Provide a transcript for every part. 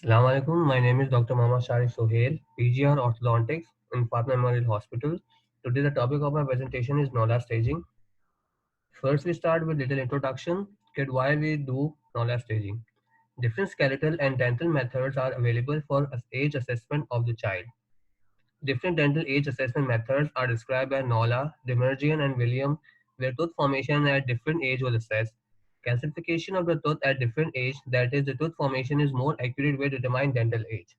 Assalamu alaikum. My name is Dr. Mohammad Sharif Sohail, PGR Orthodontics in Fatma Memorial Hospital. Today the topic of my presentation is Nola staging. First we start with little introduction, why we do Nola staging. Different skeletal and dental methods are available for age assessment of the child. Different dental age assessment methods are described by Nola, Demerjian and William, where tooth formation at different age was assessed. Calcification of the tooth at different age, that is, the tooth formation is more accurate way to determine dental age.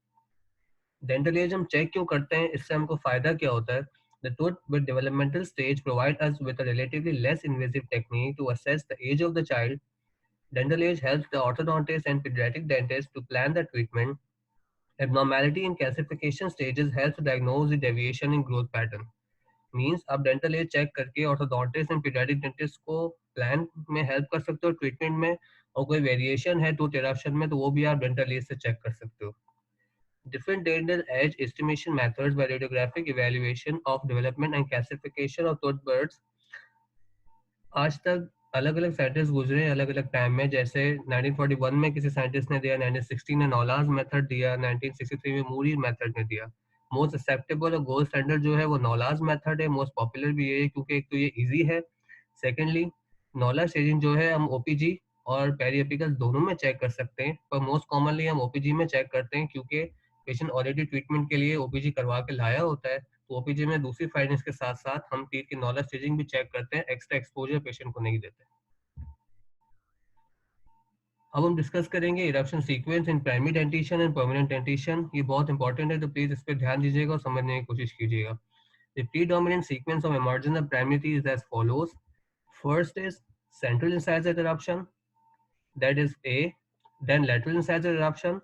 Dental age हम check क्यों करते हैं, इससे हमको फायदा क्या होता है? The tooth with developmental stage provide us with a relatively less invasive technique to assess the age of the child. Dental age helps the orthodontist and pediatric dentist to plan the treatment. Abnormality in calcification stages helps diagnose the deviation in growth pattern. Means आप dental as check करके orthodontist and paediatric dentist को plan में help कर सकते हो treatment में, और कोई वेरिएशन है टूथ इरप्शन में तो वो भी आप डेंटल एज से चेक कर सकते हो. Different dental age estimation methods by radiographic evaluation of development and classification of tooth birds. आज तक अलग अलग साइंटिस्ट गुजरे अलग अलग टाइम में, जैसे 1941 में किसी साइंटिस्ट ने दिया, 1916 में नॉलाज मेथड दिया, 1963 में मूरी मेथड ने दिया. मोस्ट एक्सेप्टेबल और गोल्ड स्टैंडर्ड जो है वो नॉलाज मेथड है. मोस्ट पॉपुलर भी ये है क्योंकि एक तो ये इजी है. सेकेंडली नॉला स्टेजिंग जो है हम ओपीजी और पेरिएपिकल दोनों में चेक कर सकते हैं, पर मोस्ट कॉमनली हम ओपीजी में चेक करते हैं क्योंकि पेशेंट ऑलरेडी ट्रीटमेंट के लिए ओपीजी करवा के लाया होता है. तो ओपीजी में दूसरी फाइंडिंग्स के साथ साथ हम टीथ की नॉलेज स्टेजिंग भी चेक करते हैं, एक्स्ट्रा एक्सपोजर पेशेंट को नहीं देते. अब हम डिस्कस करेंगे eruption sequence in primary dentition and permanent dentition. ये बहुत इंपॉर्टेंट है, तो प्लीज इस पर ध्यान दीजिएगा और समझने की कोशिश कीजिएगा. The predominant sequence of emergence of primary teeth is as follows. First is central incisor eruption, that is A, then lateral incisor eruption,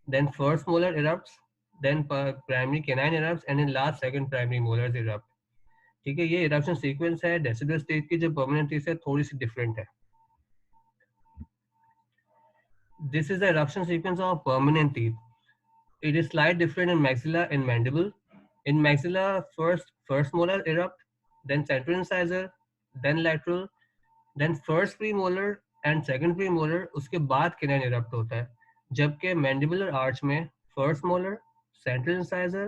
then first molar erupts, then primary canine erupts, and in last second primary molars erupt. ठीक है, ये eruption sequence है. Decidual stage की जो permanent teeth है थोड़ी सी different है. This is the eruption sequence of permanent teeth. It is slight different in maxilla and mandible. In maxilla, first molar erupt, then central incisor, then lateral, then first premolar and second premolar, उसके बाद canine erupt होता है. जबकि mandibular arch में first molar, central incisor,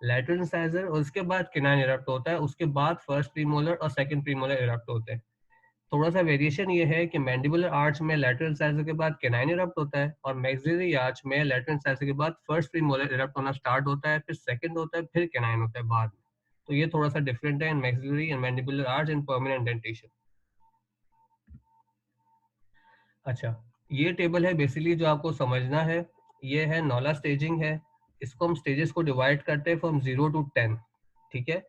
lateral incisor और उसके बाद canine erupt होता है. उसके बाद first premolar और second premolar erupt होते हैं. थोड़ा सा वेरिएशन ये है कि मैंडिबुलर आर्च में लैटरल इंसाइजर के बाद कैनाइन इरप्ट होता है, और मैक्सिलरी आर्च में लैटरल इंसाइजर के बाद फर्स्ट प्रीमोलर इरप्ट होना स्टार्ट होता है, फिर सेकंड होता है, फिर कैनाइन होता है बाद में. तो ये थोड़ा सा डिफरेंट है in maxillary and mandibular arch in permanent dentition. अच्छा, ये टेबल है बेसिकली जो आपको समझना है. ये है नॉला स्टेजिंग है. इसको हम स्टेजेस को डिवाइड करते हैं फ्रॉम 0 to 10. ठीक है,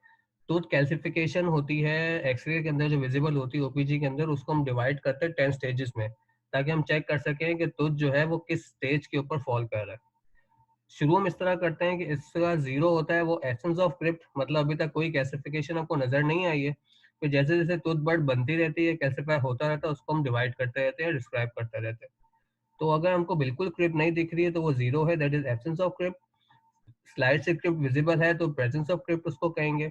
टूथ कैल्सिफिकेशन होती है एक्सरे के अंदर जो विजिबल होती है ओपीजी के अंदर, उसको हम डिवाइड करते हैं 10 स्टेजेस में, ताकि हम चेक कर सकें कि टूथ जो है वो किस स्टेज के ऊपर फॉल कर रहा है. शुरू हम इस तरह करते हैं कि इसका 0 होता है वो एसेंस ऑफ क्रिप्ट, मतलब अभी तक कोई कैल्सिफिकेशन आपको नजर नहीं आई है. फिर जैसे जैसे टूथ बर्ड बनती रहती है, कैल्सिफाई होता रहता है, उसको हम डिवाइड करते रहते हैं, डिस्क्राइब करते रहते हैं. तो अगर हमको बिल्कुल क्रिप्ट नहीं दिख रही है तो वो 0 है, that is absence of crypt. Slide से क्रिप्ट विजिबल है तो प्रेजेंस ऑफ क्रिप्ट उसको कहेंगे.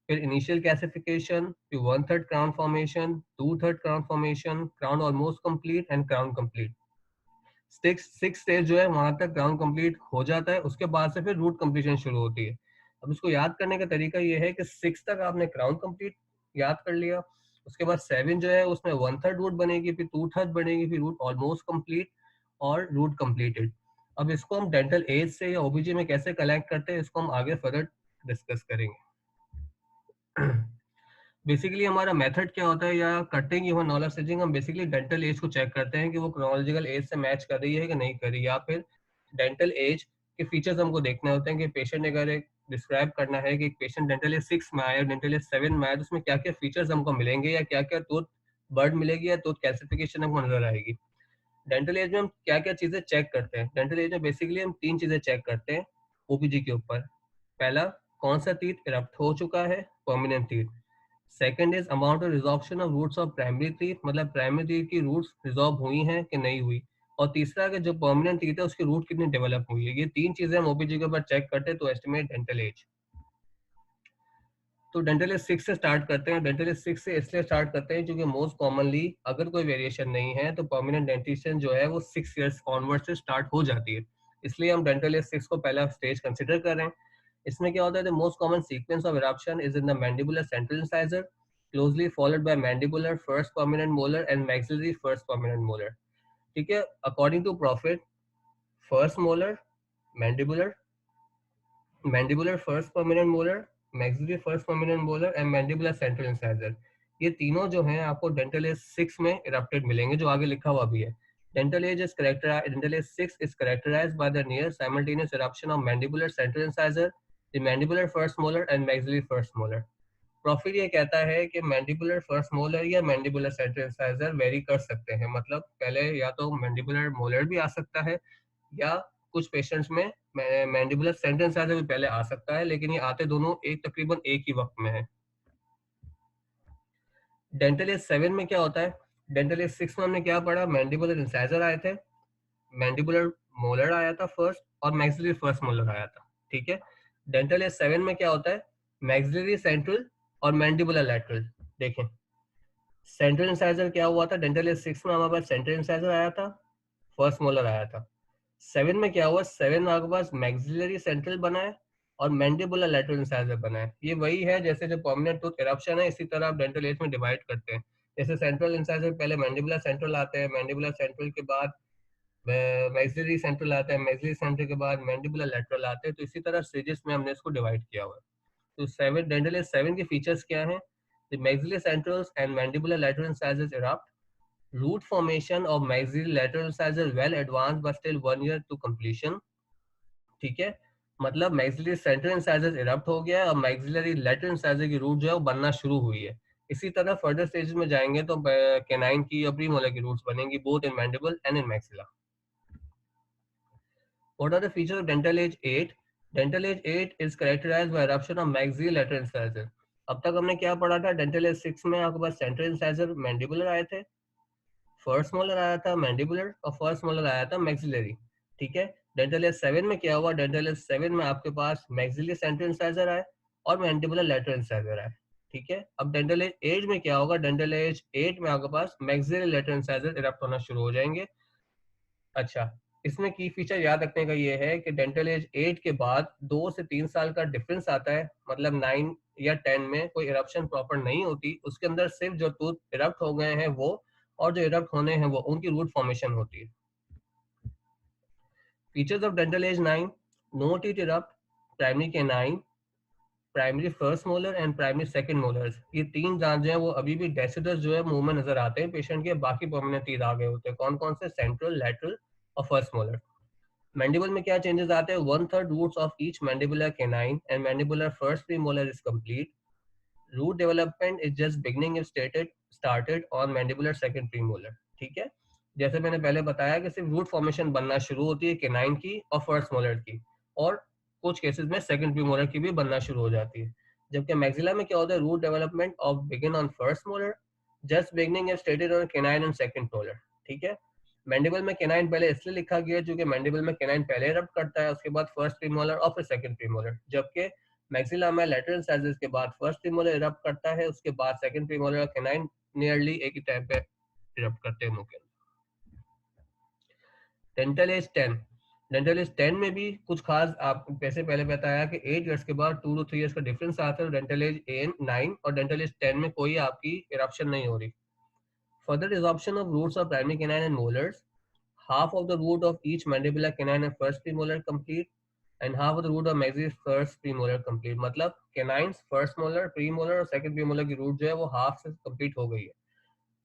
फिर इनिशियल कैल्सिफिकेशन, फिर 1/3 crown formation, 2/3 crown formation, crown almost complete and crown complete. Six stage जो है वहां तक क्राउन कंप्लीट हो जाता है. उसके बाद से फिर रूट कंप्लीशन शुरू होती है. अब इसको याद करने का तरीका ये है कि 6 तक आपने क्राउन कंप्लीट याद कर लिया, उसके बाद 7 जो है उसमें 1/3 रूट बनेगी, फिर 2/3 बनेगी, फिर रूट ऑलमोस्ट कंप्लीट और रूट कंप्लीटेड. अब इसको हम डेंटल एज से या ओबीजी में कैसे कलेक्ट करते हैं, इसको हम आगे फर्दर डिस्कस करेंगे. बेसिकली हमारा मेथड क्या होता है, या कटिंग या नॉलेज स्टेजिंग, हम बेसिकली डेंटल एज को चेक करते हैं कि वो क्रोनोलॉजिकल एज से मैच कर रही है कि नहीं कर रही, या फिर डेंटल एज के फीचर्स हमको देखने होते हैं कि पेशेंट ने अगर एक डिस्क्राइब करना है कि एक पेशेंट डेंटल एज 6 में आया, डेंटल एज 7 में आया, तो उसमें क्या क्या फीचर्स हमको मिलेंगे, या क्या क्या टूथ बर्ड मिलेगी, या टूथ कैल्सिफिकेशन हमको नजर आएगी. डेंटल एज में हम क्या क्या चीजें चेक करते हैं? डेंटल एज में बेसिकली हम 3 चीजें चेक करते हैं ओपीजी के ऊपर. पहला, कौन सा टीथ इरप्ट हो चुका है, permanent teeth. Second is amount of resorption of roots of primary teeth, मतलब प्राइमरी टीथ की रूट्स रिजॉर्व हुई हैं कि नहीं हुई. और तीसरा कि जो परमानेंट टीथ है उसकी रूट कितनी डेवलप हुई है. ये 3 चीजें हम ओपीजी के ऊपर चेक करते हैं तो एस्टिमेट डेंटल एज. तो डेंटल एज 6 से स्टार्ट करते हैं. डेंटल एज 6 से इसलिए स्टार्ट करते हैं क्योंकि मोस्ट कॉमनली अगर कोई वेरिएशन नहीं है तो परमानेंट डेंटिशन जो है वो 6 ईयर्स ऑनवर्ड से स्टार्ट हो जाती है. इसलिए हम डेंटल एज 6 को पहला स्टेज कंसिडर कर रहे हैं। इसमें क्या होता है, the most common sequence of eruption is in the mandibular central incisor, closely followed by mandibular first permanent molar and maxillary first permanent molar. ठीक है, according to Proffit, first molar, mandibular, mandibular first permanent molar, maxillary first permanent molar and mandibular central incisor, ये तीनों जो हैं आपको dental as 6 में erupted मिलेंगे, जो आगे लिखा हुआ भी है। Dental age is characterized. Dental age 6 is characterized by the near simultaneous eruption of mandibular central incisor, the mandibular first molar, and maxillary first molar. Profit ये कहता है कि मैंडिबुलर फर्स्ट मोलर या मैंडिबुलर सेंट्रल इंसाइजर वेरी कर सकते हैं, मतलब पहले या तो मैंडिबुलर मोलर भी आ सकता है या कुछ पेशेंट्स में मैंडिबुलर सेंट्रल इंसाइजर भी पहले आ सकता है, लेकिन ये आते दोनों तकरीबन एक ही वक्त में है। डेंटल एज 7 में क्या होता है, डेंटल एज 6 में हमने क्या पढ़ा, मैंडिबुलर इंसाइजर आए थे, मैंडिबुलर मोलर आया था फर्स्ट और मैक्सिलरी फर्स्ट मोलर आया था। ठीक है, डेंटल एज 7 में क्या होता है, मैक्सिलरी सेंट्रल और मैंडिबुलर लैटरल। देखें सेंट्रल इंसाइजर क्या हुआ था, डेंटल एज 6 में हमारे पास सेंट्रल इंसाइजर आया था, फर्स्ट मोलर आया था। 7 में क्या हुआ, 7 में आपके पास मैक्सिलरी सेंट्रल बना है और मैंडिबुलर लैटरल इंसाइजर बना है। ये वही है जैसे जो परमानेंट टूथ इरप्शन है, इसी तरह आप डेंटल एज में डिवाइड करते हैं। जैसे सेंट्रल इंसाइजर पहले मैंडिबुलर सेंट्रल आते हैं, मैंडिबुलर सेंट्रल के बाद मैक्सिलरी सेंट्रल आता है, मैक्सिलरी सेंट्रल के बाद मैंडिबुलर लैटरल आते हैं, तो इसी तरह स्टेजेस में हमने इसको डिवाइड किया हुआ है। तो 7 डेंटल एज 7 के फीचर्स क्या हैं, the maxillary centrals and mandibular lateral incisors erupt, root formation of maxillary lateral incisor well advanced but still 1 year to completion। ठीक है, मतलब मैक्सिलरी सेंट्रल इंसाइजर इरप्ट हो गया है और मैक्सिलरी लेटरल इंसाइजर की रूट जो है वो बनना शुरू हुई है। इसी तरह फर्दर स्टेजेस में जाएंगे तो कैनाइन की और प्रीमोलर की रूट्स बनेंगी both in mandible and in maxilla. What are the features of dental age 8? Dental age 8 is characterized by eruption of maxillary lateral incisor। अब तक हमने क्या पढ़ा था, डेंटल एज 6 में आपके पास सेंट्रल इंसाइजर मैंडिबुलर आए थे, फर्स्ट मोलर आया था मैंडिबुलर और फर्स्ट मोलर आया था मैक्सिलरी। ठीक है, डेंटल एज 7 में क्या हुआ, डेंटल एज 7 में आपके पास मैक्सिलरी सेंट्रल इंसाइजर आए और मैंडिबुलर लेटरल इंसाइजर आए। ठीक है, अब डेंटल एज 8 में क्या होगा, डेंटल एज 8 में आपके पास मैक्सिलरी लेटरल इंसाइजर इरप्ट होना शुरू हो जाएंगे। अच्छा, इसमें की फीचर याद रखने का ये है कि डेंटल एज 8 के बाद 2 से 3 साल का डिफरेंस आता है, मतलब 9 या 10 में कोई इरप्शन प्रॉपर नहीं होती, उसके अंदर सिर्फ जो टूथ इरप्ट हो गए हैं वो और जो इरप्ट होने हैं वो उनकी रूट फॉर्मेशन होती है। Features of dental age 9, no teeth erupt, primary canine, primary first molar and primary second molars, ये तीन दांत जो है वो अभी भी डेसिडस जो है मुंह में नजर आते हैं पेशेंट के, बाकी परमानेंट टीथ आ गए होते हैं। कौन कौन से, सेंट्रल, लैटरल और फर्स्ट मोलर। मैंडिबल में क्या चेंजेस आते हैं, 1/3 roots of each mandibular canine and mandibular first premolar is complete, root development is just beginning if started on mandibular second premolar. ठीक है, जैसे मैंने पहले बताया कि सिर्फ रूट फॉर्मेशन बनना शुरू होती है कैनाइन की और फर्स्ट मोलर की, और कुछ केसेस में सेकंड प्रीमोलर की भी बनना शुरू हो जाती है। जबकि मैक्सिला में क्या होता है, root development of begin on first molar, just beginning if started on canine and second molar. ठीक है, मैंडिबल में कैनाइन पहले इसलिए लिखा गया है क्योंकि मैंडिबल में कैनाइन पहले इरप्ट करता है, उसके बाद फर्स्ट प्रीमोलर और फिर सेकंड प्रीमोलर, जबकि मैक्सिला में लेटरल इंसाइजर्स के बाद फर्स्ट प्रीमोलर इरप्ट करता है, उसके बाद सेकंड प्रीमोलर और कैनाइन नियरली एक ही टाइम पे इरप्ट करते हैं मुंह के अंदर। डेंटल एज 10, डेंटल एज 10 में भी कुछ खास, आप जैसे पहले बताया कि 8 इयर्स के बाद 2 to 3 इयर्स का डिफरेंस आता है, डेंटल एज 9 और डेंटल एज 10 में कोई आपकी इरप्शन नहीं हो रही। Further resorption of roots of primary canine and molars, half of the root of each mandibular canine and first premolar complete and half of the root of maxillary first premolar complete। मतलब canines first molar, premolar और second premolar की root जो है वो half से complete हो गई है।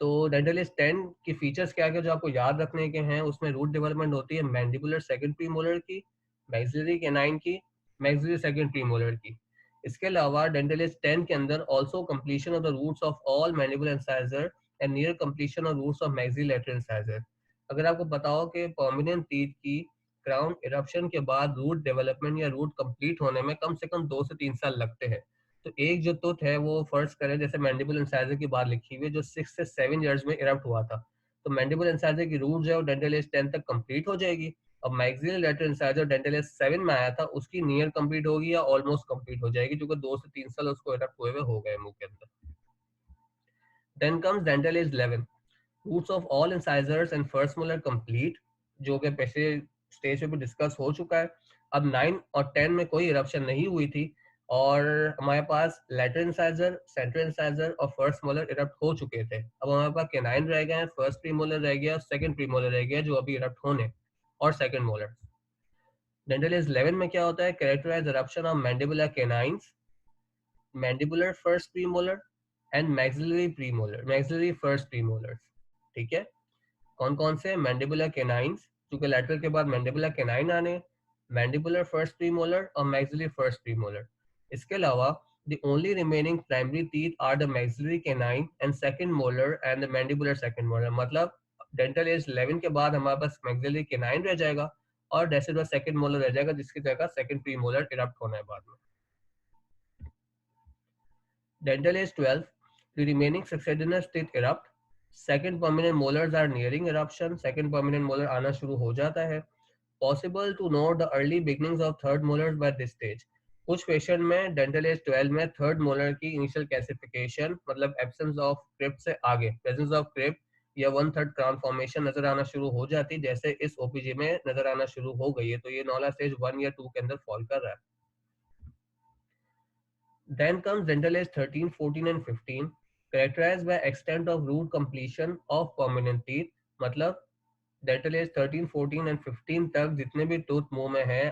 तो डेंटल एज 10 की फीचर्स क्या क्या जो आपको याद रखने के हैं, उसमें रूट डेवलपमेंट होती है मैंडिबुलर सेकंड प्रीमोलर की, मैक्सिलरी कैनाइन की, मैक्सिलरी सेकंड प्रीमोलर की। इसके अलावा डेंटल एज 10 के अंदर also completion of the roots of all mandibular incisor and near completion of roots of maxillary lateral incisor. अगर आपको बताओ कि परमानेंट टीथ की क्राउन इरप्शन के बाद रूट डेवलपमेंट या रूट कंप्लीट होने में कम से कम 2 से 3 साल लगते हैं, तो एक जो टूथ है वो फर्ज करें जैसे मैंडिबल इंसाइजर की बात लिखी हुई है जो 6 से 7 इयर्स में इरप्ट हुआ था, तो मैंडिबल इंसाइजर की रूट जो है वो डेंटल एज 10 तक कंप्लीट हो जाएगी। अब maxillary lateral incisor dental age 7 में आया था, उसकी नियर कंप्लीट होगी या ऑलमोस्ट कंप्लीट हो जाएगी, क्योंकि 2 से 3 साल उसको इरप्ट हुए हो गए मुंह के अंदर। Then comes dental age 11, roots of all incisors and first molar complete, जो कि पैसे स्टेज पे भी डिस्कस हो चुका है। अब 9 और 10 में कोई इरप्शन नहीं हुई थी और हमारे पास लेटरल इंसाइजर, सेंट्रल इंसाइजर और फर्स्ट मोलर इरप्ट हो चुके थे। अब हमारे पास केनाइन रह गए हैं, फर्स्ट प्रीमोलर रह गया, सेकंड प्रीमोलर रह गया जो अभी इरप्ट होने, और सेकंड मोलर। डेंटल एज 11 में क्या होता है? Characterize eruption of mandibular canines, mandibular first premolar and maxillary first premolars. ठीक है, कौन कौन से? मैंडिबुलर केनाइंस, क्योंकि लैटरल के बाद मैंडिबुलर केनाइन आने, मैंडिबुलर फर्स्ट प्रीमोलर और मैक्सिलरी फर्स्ट प्रीमोलर। इसके अलावा the only remaining primary teeth are the maxillary canine and second molar and the mandibular second molar। मतलब डेंटल एज 11 के बाद हमारे पास मैक्सिलरी केनाइन रह जाएगा और डेसिडुअर सेकंड मोलर रह जाएगा, जिसकी जगह सेकंड प्रीमोलर इरप्ट होना है बाद में। Dental age 12, the remaining successional teeth erupt. Second permanent molars are nearing eruption. Second permanent molar आना शुरू हो जाता है। Possible to note the early beginnings of third molars by this stage। कुछ पेशेंट में डेंटल एज 12 में third molar की initial calcification, मतलब एब्सेंस ऑफ क्रिप्ट से आगे प्रेजेंस ऑफ क्रिप्ट या 1/3 क्राउन फॉर्मेशन नजर आना शुरू हो जाती, जैसे इस ओपीजी में नजर आना शुरू हो गई है। तो ये नॉला स्टेज 1 या 2 के अंदर फॉल कर रहा है। Then comes dental age 13, 14 and 15, characterized by extent of root completion of permanent teeth। मतलब डेंटल एज 13, 14 एंड 15 तक जितने भी टूथ मुंह में है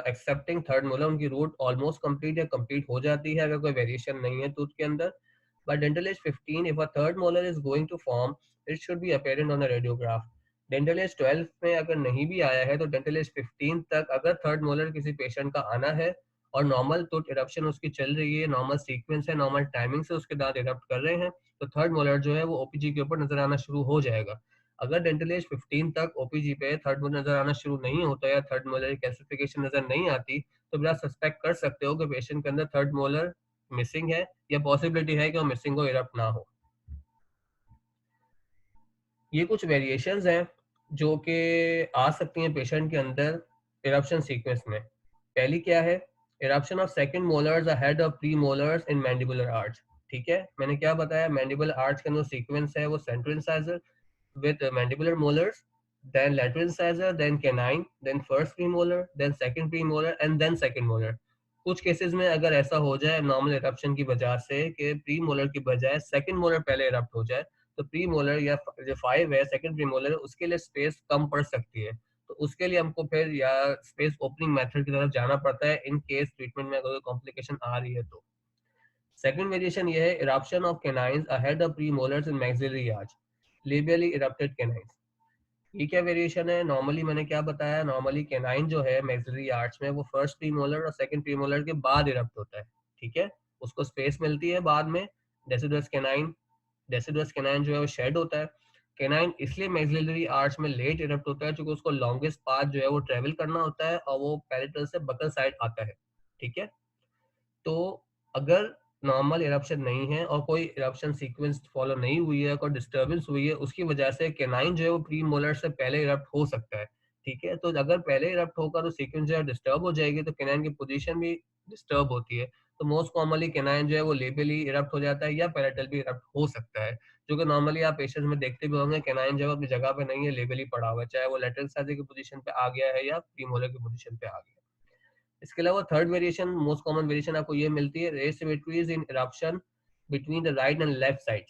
एक्सेप्टिंग थर्ड मोलर, उनकी रूट ऑलमोस्ट कंप्लीट या कंप्लीट हो जाती है अगर कोई वेरिएशन नहीं है टूथ के अंदर। By dental age 15, if a third molar is going to form, it should be apparent on a radiograph। Dental age 12 में अगर नहीं भी आया है तो डेंटल एज 15 तक अगर थर्ड मोलर किसी पेशेंट का आना है और नॉर्मल टूथ इरप्शन उसकी चल रही है, नॉर्मल सीक्वेंस है, नॉर्मल टाइमिंग से उसके दांत इरप्ट कर रहे हैं, तो थर्ड मोलर जो है वो ओपीजी के ऊपर नजर आना शुरू हो जाएगा। अगर डेंटल एज 15 तक ओपीजी पे थर्ड मोलर नजर आना शुरू नहीं होता या थर्ड मोलर कैल्सिफिकेशन नजर नहीं आती, तो बिना सस्पेक्ट कर सकते हो कि पेशेंट के अंदर थर्ड मोलर मिसिंग है या पॉसिबिलिटी है कि वो मिसिंग हो, इरप्ट ना हो। ये कुछ वेरिएशंस हैं जो कि आ सकती हैं पेशेंट के अंदर इरप्शन सीक्वेंस में। पहली क्या है? Eruption of second molars ahead of premolars in mandibular arch. ठीक है, मैंने क्या बताया? मैंडिबुलर आर्च का जो सीक्वेंस है वो central incisor with mandibular molars, then lateral incisor, then canine, then first premolar, then second premolar and then second molar। कुछ केसेस में अगर ऐसा हो जाए नॉर्मल इरप्शन की वजह से कि प्री मोलर की बजाय सेकंड मोलर पहले इरप्ट हो जाए, तो प्री मोलर या जो 5 है सेकंड प्री मोलर, उसके लिए स्पेस कम पड़ सकती है। तो उसके लिए हमको फिर या स्पेस ओपनिंग मेथड की तरफ जाना पड़ता है इन केस ट्रीटमेंट में अगर कॉम्प्लिकेशन आ रही है तो। सेकंड वेरिएशन ये है eruption of canines ahead of premolars in maxillary arch, labially erupted canines. ये क्या वेरिएशन है? नॉर्मली मैंने क्या बताया, नॉर्मली कैनाइन जो है मैक्सिलरी आर्च में वो फर्स्ट प्रीमोलर और सेकंड प्रीमोलर के बाद इरप्ट होता है। ठीक है, उसको स्पेस मिलती है बाद में। डेसिडुअस कैनाइन जो है वो शेड होता है। कैनाइन इसलिए मैक्सिलरी आर्च में लेट इरप्ट होता है क्योंकि उसको लॉन्गेस्ट पाथ जो है वो ट्रेवल करना होता है और वो पैरेटल से बकल साइड आता है। ठीक है, तो अगर नॉर्मल इरप्शन नहीं है और कोई इरप्शन सीक्वेंस फॉलो नहीं हुई है, कोई डिस्टर्बेंस हुई है, उसकी वजह से केनाइन जो है वो प्री मोलर से पहले इरप्ट हो सकता है। ठीक है, तो अगर पहले इरप्ट होगा तो सीक्वेंस जो है डिस्टर्ब हो जाएगी, तो केनाइन की पोजीशन भी डिस्टर्ब होती है। तो मोस्ट कॉमनली केनाइन जो है वो लेबली इरप्ट हो जाता है या पैरेटल भी इरप्ट हो सकता है, जो कि नॉर्मली आप पेशेंट में देखते भी होंगे। केनाइन जो है अपनी जगह पे नहीं है, लेबली पड़ा हुआ है, चाहे वो लेटरल इंसाइजर की पोजीशन पे आ गया है या प्री मोलर की पोजीशन पे आ गया है। इसके अलावा third variation, most common variation आपको ये मिलती है, asymmetries in eruption between the right and left side.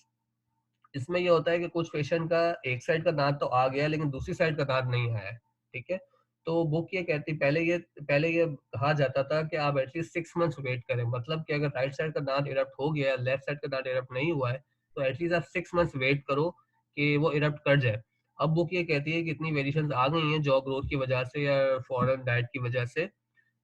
इसमें ये होता है कि कुछ पेशेंट का एक साइड का दांत तो आ गया लेकिन दूसरी साइड का दांत नहीं आया है। ठीक है, तो बुक ये कहती, पहले ये कहा जाता था कि आप एटलीस्ट 6 मंथ्स वेट करें, मतलब कि अगर राइट साइड का दांत इरप्ट हो गया, लेफ्ट साइड का दांत इरप्ट नहीं हुआ है, तो एटलीस्ट आप 6 मंथ्स वेट करो कि वो इरप्ट कर जाए। अब बुक ये कहती है कि इतनी वेरिएशन आ गई हैं जॉ ग्रोथ की वजह से या फॉरेन डाइट की वजह से,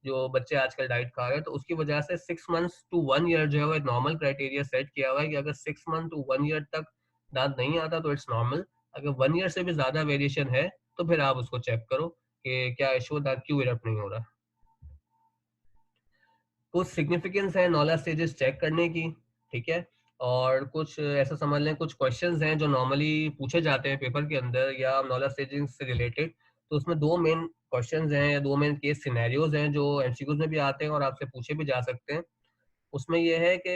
जो बच्चे आजकल डाइट खा रहे हैं, तो उसकी वजह से 6 मंथ्स टू 1 ईयर जो है वो एक नॉर्मल क्राइटेरिया सेट किया हुआ है कि अगर 6 मंथ टू 1 ईयर तक दांत नहीं आता तो इट्स नॉर्मल। अगर 1 ईयर से भी ज्यादा वेरिएशन है तो फिर आप उसको चेक करो कि क्या इशू, दांत क्यों इरप्ट नहीं हो रहा। कुछ सिग्निफिकेंस है नॉलेज स्टेजेस चेक करने की। ठीक है, और कुछ ऐसा समझ लें, कुछ क्वेश्चंस हैं जो नॉर्मली पूछे जाते हैं पेपर के अंदर या नॉलेज स्टेजिंग से रिलेटेड। तो उसमें दो मेन क्वेश्चंस हैं या दो मेन केस सिनेरियोज हैं जो एमसीक्यूज में भी आते हैं और आपसे पूछे भी जा सकते हैं। उसमें यह है कि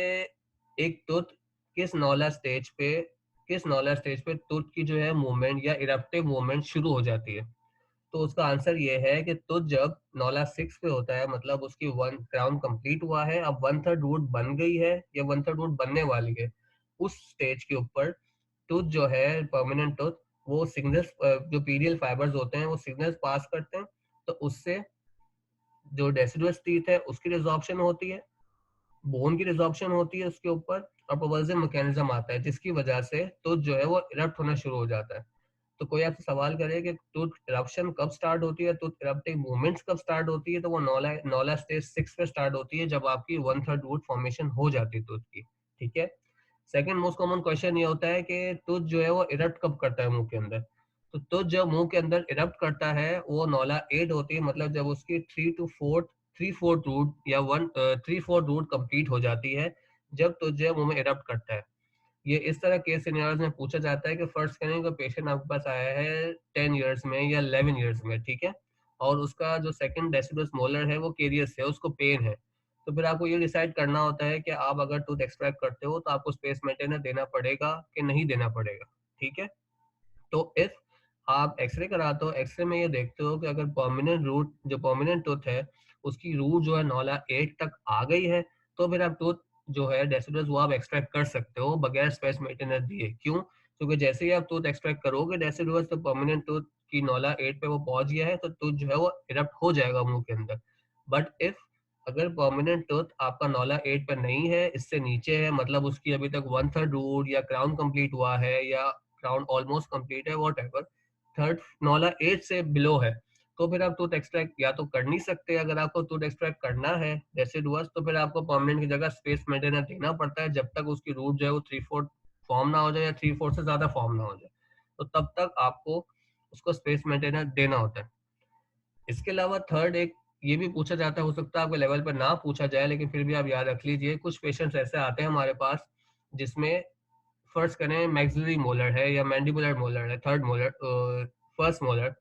एक टूथ किस नॉलेज स्टेज पे टूथ की जो है मूवमेंट या इरप्टिव मूवमेंट शुरू हो जाती है। तो उसका आंसर ये है कि तो जब नॉला 6 पे होता है, मतलब उसकी वन क्राउन कंप्लीट हुआ है, अब 1/3 रूट बन गई है या 1/3 रूट बनने वाली है, उस स्टेज के ऊपर टूथ जो है परमानेंट टूथ, वो सिग्नल्स जो पीरियल फाइबर्स होते हैं वो सिग्नल्स पास करते हैं, तो उससे जो डेसिडुअस टीथ है उसकी रिजॉर्प्शन होती है, बोन की रिजॉर्प्शन होती है उसके ऊपर, और प्रोवर्जन मैकेनिज्म आता है जिसकी वजह से टूथ जो है वो इरप्ट होना शुरू हो जाता है। तो कोई आपसे सवाल करे कि टूथ इरप्शन कब स्टार्ट होती है, टूथ इरप्टिंग मूवमेंट्स कब स्टार्ट होती है, तो वो नॉला नॉला स्टेज 6 पे स्टार्ट होती है, जब आपकी 1/3 रूट फॉर्मेशन हो जाती है टूथ की। ठीक है। सेकंड मोस्ट कॉमन क्वेश्चन ये होता है कि टूथ जो है वो इरप्ट कब करता है मुंह के अंदर। तो टूथ जब मुंह के अंदर इरप्ट करता है वो नॉला 8 होती है, मतलब जब उसकी 3 4 रूट या 3/4 रूट कंप्लीट हो जाती है, जब टूथ जो है मुंह में इरप्ट करता है। ये इस तरह केस सिनेरियोज में पूछा जाता है कि फर्स्ट करें कि पेशेंट आपके पास आया है 10 इयर्स में या 11 इयर्स में, ठीक है, और उसका जो सेकंड डेसिडस मोलर है वो केरियस है, उसको पेन है। तो फिर आपको ये डिसाइड करना होता है कि आप अगर टूथ एक्सट्रैक्ट करते हो तो आपको स्पेस मेंटेनर देना पड़ेगा कि नहीं देना पड़ेगा। ठीक है। तो इफ आप एक्सरे कराते हो, एक्सरे में ये देखते हो कि अगर परमानेंट रूट जो परमानेंट टूथ है उसकी रूट जो है नॉला 8 तक आ गई है, तो फिर आप टूथ जो है डेसिडस वो आप एक्सट्रैक्ट कर सकते हो बगैर स्पेस मेंटेनर दिए। क्यों? क्योंकि जैसे ही आप टूथ एक्सट्रैक्ट करोगे डेसिडस, तो परमानेंट टूथ की नॉला 8 पे वो पहुंच गया है, तो टूथ जो है वो इरप्ट हो जाएगा मुंह के अंदर। बट इफ अगर परमानेंट टूथ आपका नॉला 8 पे नहीं है, इससे नीचे है, मतलब उसकी अभी तक 1/3 रूट या क्राउन कंप्लीट हुआ है या क्राउन ऑलमोस्ट कंप्लीट है, वॉट थर्ड नॉला 8 से बिलो है, तो फिर आप टूथ एक्सट्रैक्ट या तो कर नहीं सकते। अगर आपको टूथ एक्सट्रैक्ट करना है डेसिडुअस, तो फिर आपको परमानेंट की जगह स्पेस मेंटेनर देना पड़ता है, जब तक उसकी रूट जो है वो 3/4 फॉर्म ना हो जाए या 3/4 से ज्यादा फॉर्म ना हो जाए, तो तब तक आपको उसको स्पेस मेंटेनर देना होता है। इसके अलावा थर्ड एक ये भी पूछा जाता है, हो सकता है आपके लेवल पर ना पूछा जाए लेकिन फिर भी आप याद रख लीजिए, कुछ पेशेंट्स ऐसे आते हैं हमारे पास जिसमें फर्स्ट करें मैक्सिलरी मोलर है या मैंडिबुलर मोलर है, third molar first molar,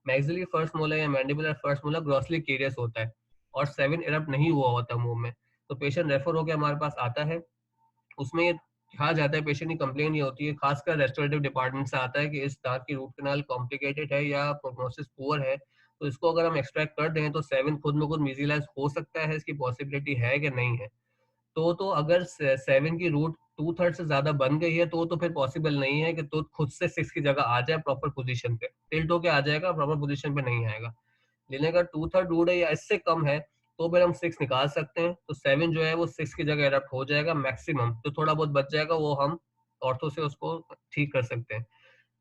maxillary first molar या mandibular first molar grossly carious होता है और 7 इरप्ट नहीं हुआ होता मुंह में, तो पेशेंट रेफर होकर हमारे पास आता है। उसमें ये कहा जाता है, पेशेंट की कंप्लेन ये होती है, खासकर रेस्टोरेटिव डिपार्टमेंट से आता है कि इस दांत की रूट कैनाल कॉम्प्लिकेटेड है या प्रोग्नोसिस पुअर है, तो इसको अगर हम एक्सट्रैक्ट कर दें तो 7 खुद में खुद मिजिलाइज हो सकता है, इसकी पॉसिबिलिटी है कि नहीं है। तो अगर 7 की रूट 2/3 से ज्यादा बन गई है, तो फिर पॉसिबल नहीं है कि तो खुद से 6 की जगह आ जाए प्रॉपर पोजीशन पे, टिल्ट होके आ जाएगा, प्रॉपर पोजीशन पे नहीं आएगा। लेकिन अगर 2/3 रूट है या इससे कम है, तो फिर हम 6 निकाल सकते हैं, तो 7 जो है वो 6 की जगह एडप्ट हो जाएगा मैक्सिमम, जो थोड़ा बहुत बच जाएगा वो हम ऑर्थो से उसको ठीक कर सकते हैं।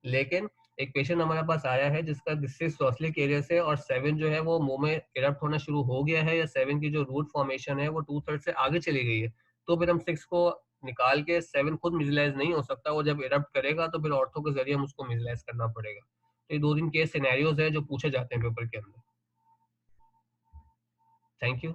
लेकिन एक पेशेंट हमारे पास आया है जिसका डिस्टेंस टॉसलिक एरिया से और 7 जो है वो मुंह में इरप्ट होना शुरू हो गया है, या 7 की जो रूट फॉर्मेशन है वो 2/3 से आगे चली गई है, तो फिर हम 6 को निकाल के 7 खुद मिजलाइज नहीं हो सकता, वो जब इरप्ट करेगा तो फिर ऑर्थो के जरिए हम उसको मिजलाइज करना पड़ेगा। तो ये 2 3 केस सिनेरियोज है जो पूछे जाते हैं पेपर के अंदर। Thank you.